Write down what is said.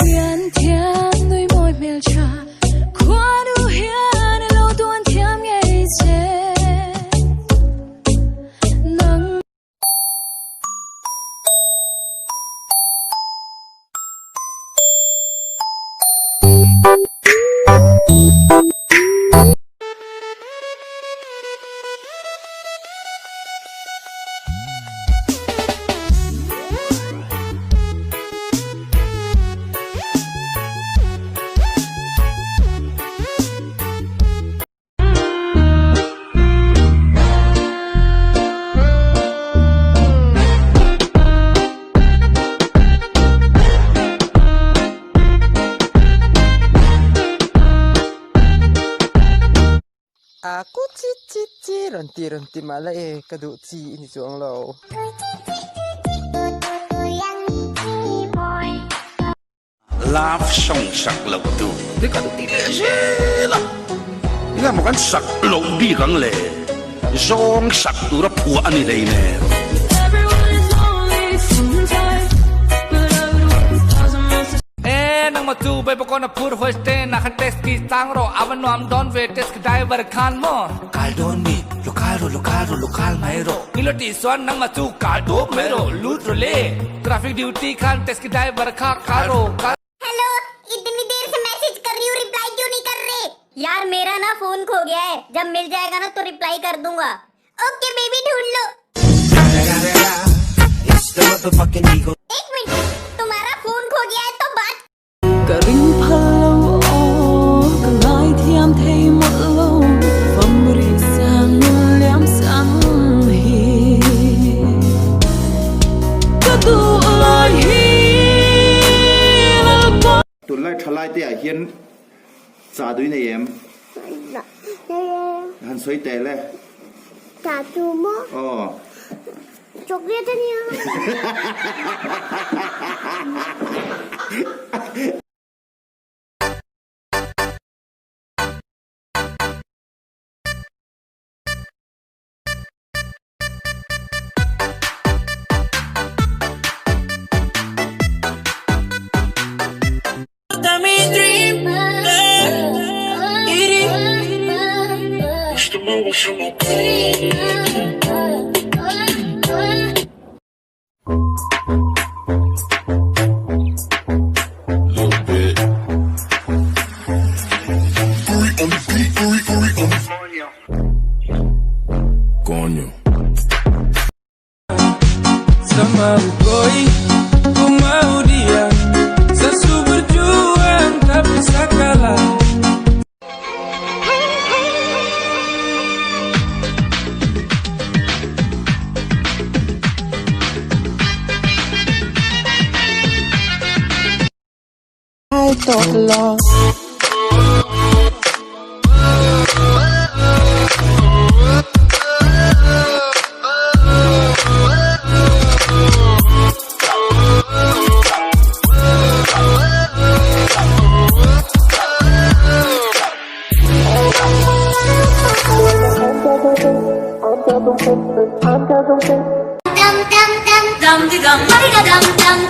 Nguyện thiên đôi môi mèo trà qua đủ hiền lâu tuôn thiêm ngày chế nắng Aku cici renti malai kaduk ci ini suang lo. Love song sắc lộc tu, thế cả tụi tịt dễ lắm. Nghe một cái sắc lộc đi gắng lệ, song sắc tu ra phua anh đi nè. Nang matu bay bako na pur first day na kan test ki tang ro awan no am don ve test ki driver khan mo kal don mi lokal mai ro piloti swan nang matu kal do mai ro lut ro le traffic duty khan test ki driver kha ro hello इतनी देर से message कर रही हूँ reply क्यों नहीं कर रहे यार मेरा ना फोन खो गया है जब मिल जाएगा ना तो रिप्लाई कर दूंगा ओके बेबी ढूंढ लो एक मिनट तुम्हारा फोन खो गया है तो बात cả rinh palo cả lai thiam thấy một lâu phẩm rì sang liam sang hi cả tu lai hi tụi lại thà lại thì hiến trả đuôi này em hắn xoay tè lên trả chú mơ chọc ghét thế nhá Coño. Sama Boy, kemudian sesu berjuang tak bisa kalah. I thought love. dum dum dum dum dum dum dum dum